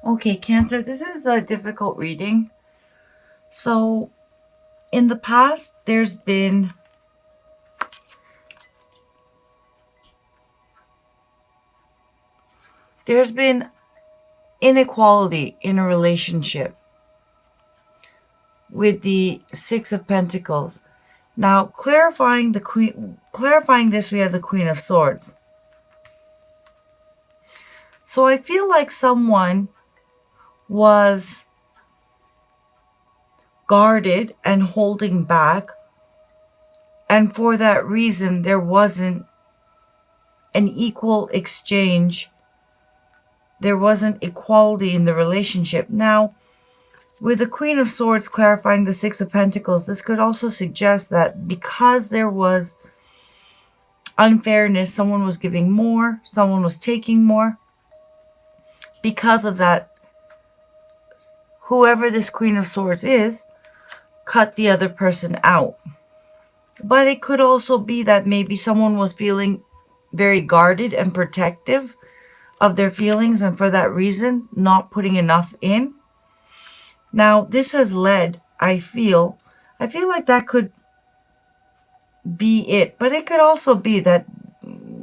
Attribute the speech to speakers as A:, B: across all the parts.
A: Okay, Cancer, this is a difficult reading. So, in the past, there's been inequality in a relationship with the Six of Pentacles. Now, clarifying this, we have the Queen of Swords. So I feel like someone was guarded and holding back, and for that reason, there wasn't an equal exchange. There wasn't equality in the relationship. Now, with the Queen of Swords clarifying the Six of Pentacles, this could also suggest that because there was unfairness, someone was giving more, someone was taking more. Because of that, whoever this Queen of Swords is, cut the other person out. But it could also be that maybe someone was feeling very guarded and protective of their feelings, and for that reason, not putting enough in. Now, this has led, I feel like that could be it. But it could also be that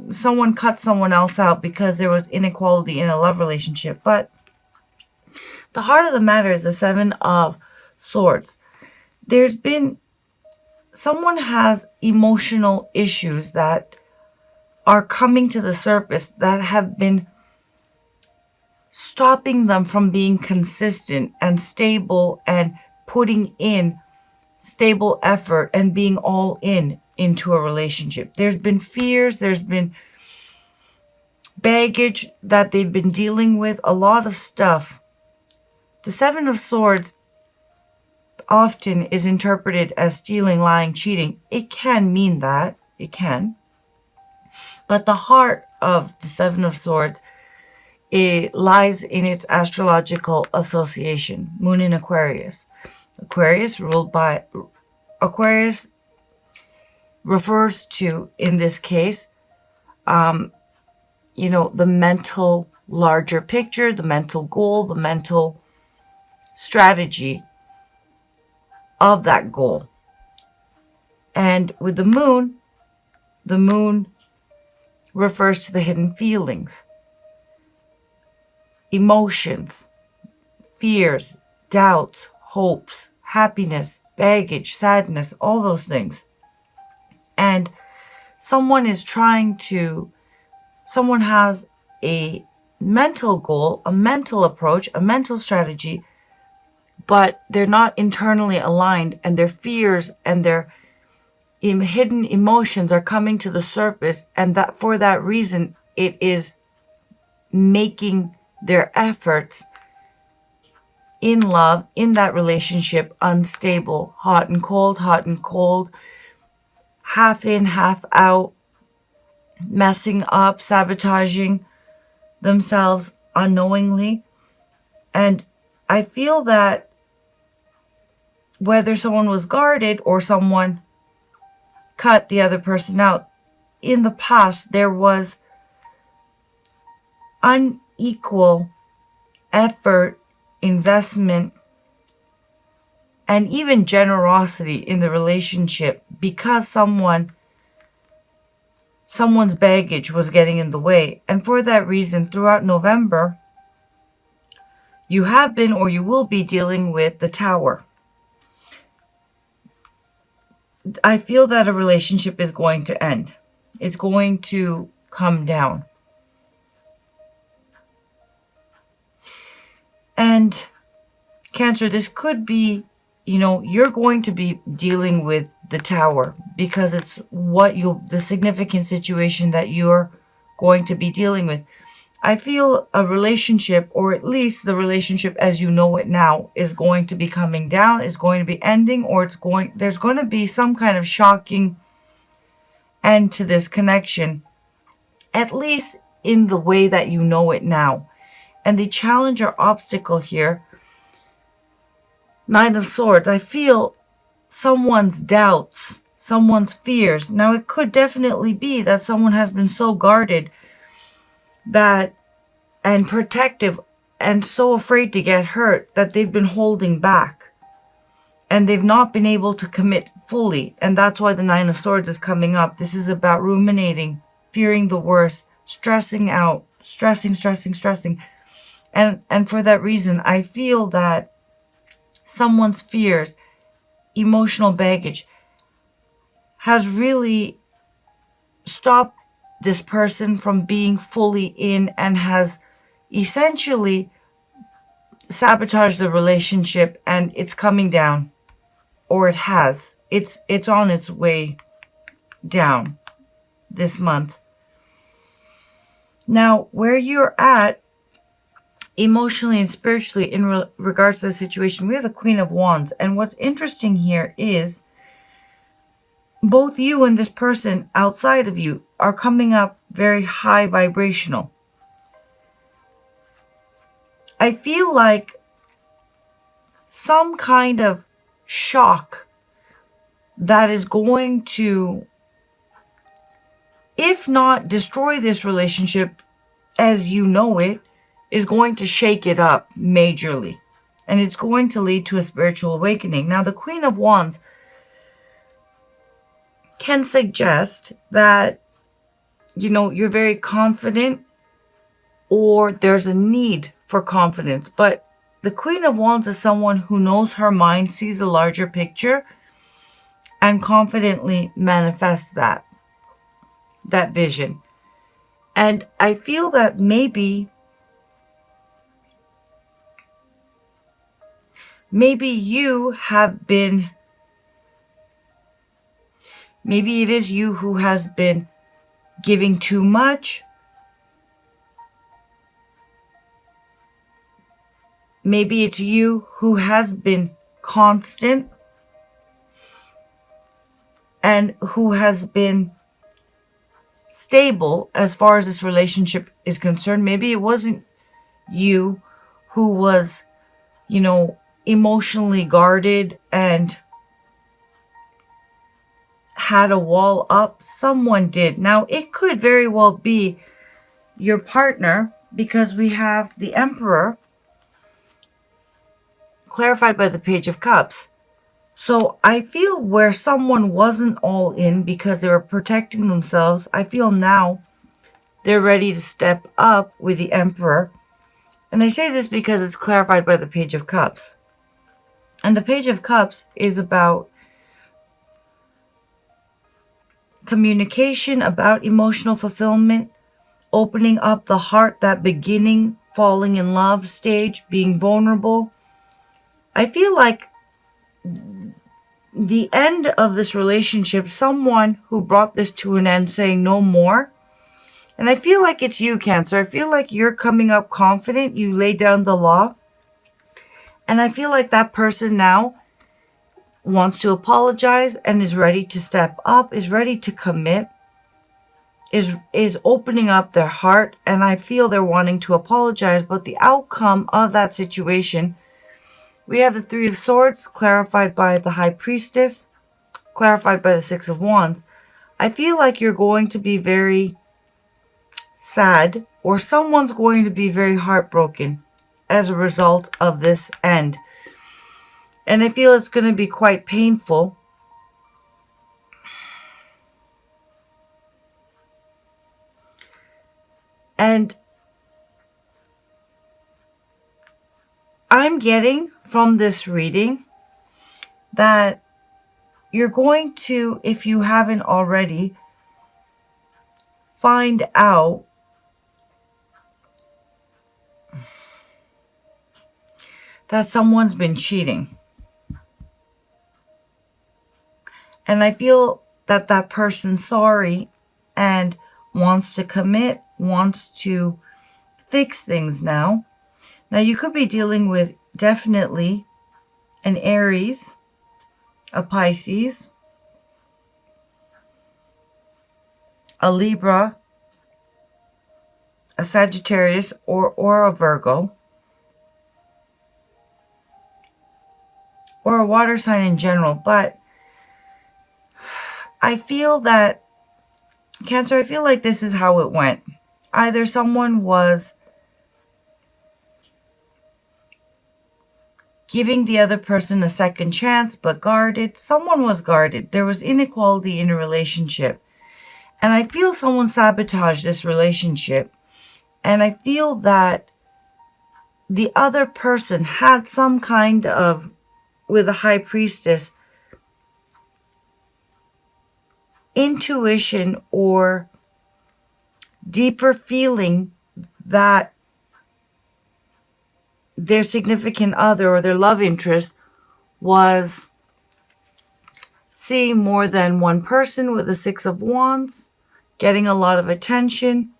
A: someone cut someone else out because there was inequality in a love relationship. But the heart of the matter is the Seven of Swords. Someone has emotional issues that are coming to the surface that have been stopping them from being consistent and stable and putting in stable effort and being all in into a relationship. There's been fears, there's been baggage that they've been dealing with, a lot of stuff. The Seven of Swords often is interpreted as stealing, lying, cheating. It can mean that. It can. But the heart of the Seven of Swords, it lies in its astrological association, Moon in Aquarius. Aquarius refers to, in this case, the mental larger picture, the mental goal, the mental strategy of that goal. And with the moon refers to the hidden feelings, emotions, fears, doubts, hopes, happiness, baggage, sadness, all those things. And someone has a mental goal, a mental approach, a mental strategy, but they're not internally aligned, and their fears and their hidden emotions are coming to the surface, and that for that reason it is making their efforts in love, in that relationship, unstable, hot and cold, half in, half out, messing up, sabotaging themselves unknowingly. And I feel that whether someone was guarded or someone cut the other person out, in the past there was unequal effort, investment, and even generosity in the relationship because someone's baggage was getting in the way. And for that reason, throughout November, you have been or you will be dealing with the Tower. I feel that a relationship is going to end. It's going to come down. And Cancer, this could be, you're going to be dealing with the Tower because it's the significant situation that you're going to be dealing with. I feel a relationship, or at least the relationship as you know it now, is going to be coming down, is going to be ending, or there's going to be some kind of shocking end to this connection, at least in the way that you know it now. And the challenge or obstacle here, Nine of Swords, I feel someone's doubts, someone's fears. Now, it could definitely be that someone has been so guarded and protective and so afraid to get hurt that they've been holding back. And they've not been able to commit fully. And that's why the Nine of Swords is coming up. This is about ruminating, fearing the worst, stressing out, stressing. And for that reason, I feel that someone's fears, emotional baggage, has really stopped this person from being fully in and has essentially sabotaged the relationship, and it's coming down. Or it has. It's on its way down this month. Now, where you're at emotionally and spiritually in regards to the situation, we have the Queen of Wands. And what's interesting here is both you and this person outside of you are coming up very high vibrational. I feel like some kind of shock that is going to, if not destroy this relationship as you know it, is going to shake it up majorly. And it's going to lead to a spiritual awakening. Now, the Queen of Wands can suggest that, you're very confident or there's a need for confidence. But the Queen of Wands is someone who knows her mind, sees the larger picture, and confidently manifests that vision. And I feel that maybe you have been, maybe it is you who has been giving too much. Maybe it's you who has been constant and who has been stable as far as this relationship is concerned. Maybe it wasn't you who was, emotionally guarded and had a wall up. Someone did. Now, it could very well be your partner, because we have the Emperor clarified by the Page of Cups. So I feel where someone wasn't all in because they were protecting themselves, I feel now they're ready to step up with the Emperor. And I say this because it's clarified by the Page of Cups. And the Page of Cups is about communication, about emotional fulfillment, opening up the heart, that beginning, falling in love stage, being vulnerable. I feel like the end of this relationship, someone who brought this to an end saying no more. And I feel like it's you, Cancer. I feel like you're coming up confident. You lay down the law. And I feel like that person now wants to apologize and is ready to step up, is ready to commit, is opening up their heart. And I feel they're wanting to apologize. But the outcome of that situation, we have the Three of Swords, clarified by the High Priestess, clarified by the Six of Wands. I feel like you're going to be very sad, or someone's going to be very heartbroken as a result of this end. And I feel it's going to be quite painful. And I'm getting from this reading that you're going to, if you haven't already, find out that someone's been cheating. And I feel that that person's sorry and wants to commit, wants to fix things now. Now, you could be dealing with definitely an Aries, a Pisces, a Libra, a Sagittarius, or a Virgo, or a water sign in general. But I feel that, Cancer, I feel like this is how it went. Either someone was giving the other person a second chance, but guarded. Someone was guarded. There was inequality in a relationship. And I feel someone sabotaged this relationship. And I feel that the other person had some kind of, with a high priestess, intuition or deeper feeling that their significant other or their love interest was seeing more than one person with the Six of Wands, getting a lot of attention.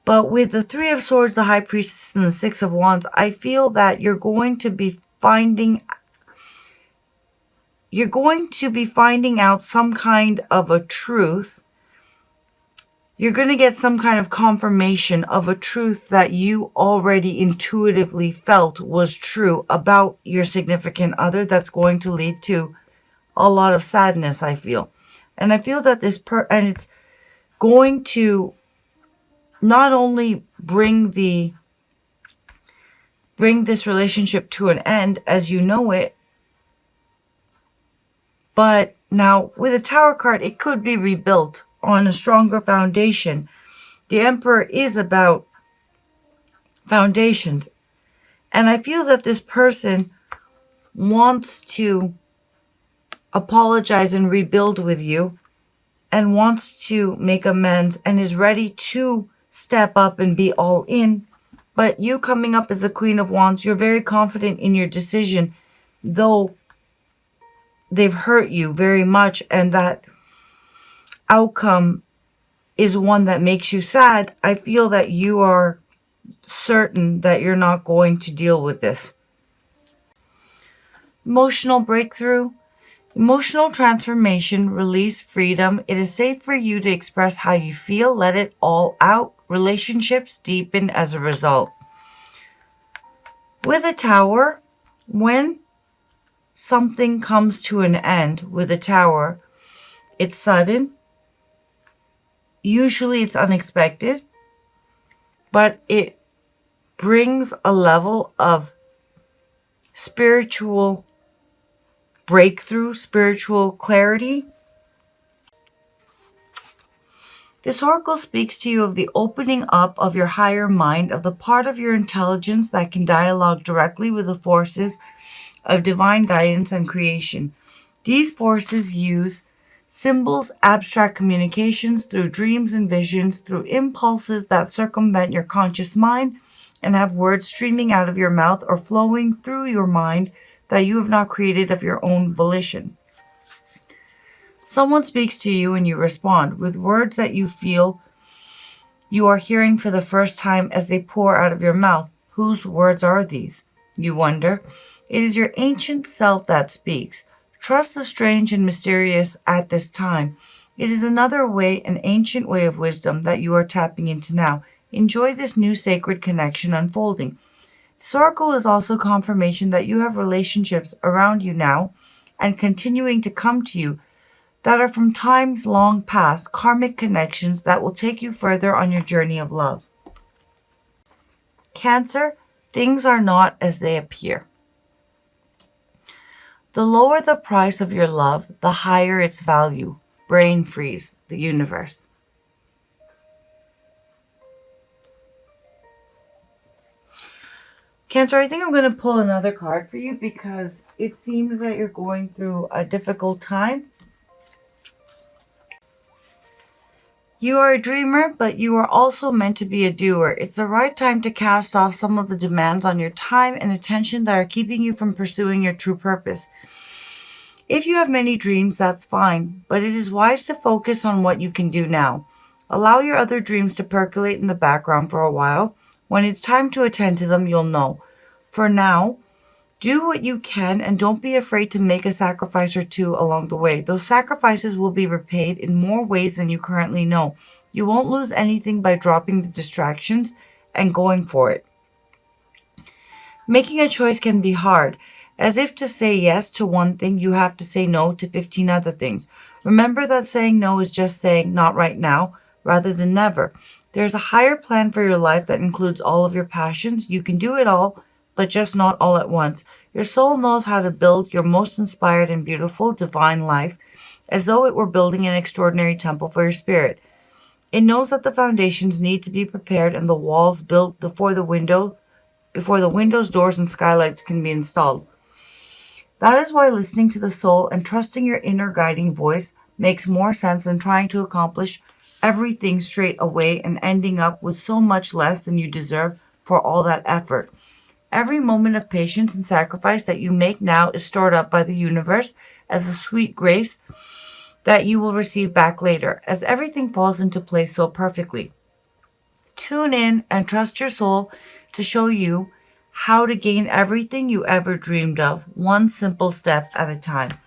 A: But with the Three of Swords, the High Priestess, and the Six of Wands, I feel that you're going to be finding out some kind of a truth. You're going to get some kind of confirmation of a truth that you already intuitively felt was true about your significant other, that's going to lead to a lot of sadness, I feel. And I feel that and it's going to not only bring this relationship to an end as you know it, but now with the Tower card, it could be rebuilt on a stronger foundation. The Emperor is about foundations. And I feel that this person wants to apologize and rebuild with you and wants to make amends and is ready to step up and be all in. But you coming up as the Queen of Wands, you're very confident in your decision, though they've hurt you very much, and that outcome is one that makes you sad. I feel that you are certain that you're not going to deal with this. Emotional breakthrough, emotional transformation, release, freedom. It is safe for you to express how you feel. Let it all out. Relationships deepen as a result. With a Tower, when something comes to an end with a Tower, it's sudden. Usually it's unexpected, but it brings a level of spiritual breakthrough, spiritual clarity. This oracle speaks to you of the opening up of your higher mind, of the part of your intelligence that can dialogue directly with the forces of divine guidance and creation. These forces use symbols, abstract communications through dreams and visions, through impulses that circumvent your conscious mind and have words streaming out of your mouth or flowing through your mind that you have not created of your own volition. Someone speaks to you and you respond with words that you feel you are hearing for the first time as they pour out of your mouth. Whose words are these? You wonder. It is your ancient self that speaks. Trust the strange and mysterious at this time. It is another way, an ancient way of wisdom that you are tapping into now. Enjoy this new sacred connection unfolding. This oracle is also confirmation that you have relationships around you now and continuing to come to you that are from times long past, karmic connections that will take you further on your journey of love. Cancer, things are not as they appear. The lower the price of your love, the higher its value. Brain freeze, the universe. Cancer, I think I'm going to pull another card for you because it seems that you're going through a difficult time. You are a dreamer, but you are also meant to be a doer. It's the right time to cast off some of the demands on your time and attention that are keeping you from pursuing your true purpose. If you have many dreams, that's fine, but it is wise to focus on what you can do now. Allow your other dreams to percolate in the background for a while. When it's time to attend to them, you'll know. For now, do what you can and don't be afraid to make a sacrifice or two along the way. Those sacrifices will be repaid in more ways than you currently know. You won't lose anything by dropping the distractions and going for it. Making a choice can be hard. As if to say yes to one thing, you have to say no to 15 other things. Remember that saying no is just saying not right now rather than never. There's a higher plan for your life that includes all of your passions. You can do it all, but just not all at once. Your soul knows how to build your most inspired and beautiful divine life as though it were building an extraordinary temple for your spirit. It knows that the foundations need to be prepared and the walls built before the windows, doors, and skylights can be installed. That is why listening to the soul and trusting your inner guiding voice makes more sense than trying to accomplish everything straight away and ending up with so much less than you deserve for all that effort. Every moment of patience and sacrifice that you make now is stored up by the universe as a sweet grace that you will receive back later, as everything falls into place so perfectly. Tune in and trust your soul to show you how to gain everything you ever dreamed of, one simple step at a time.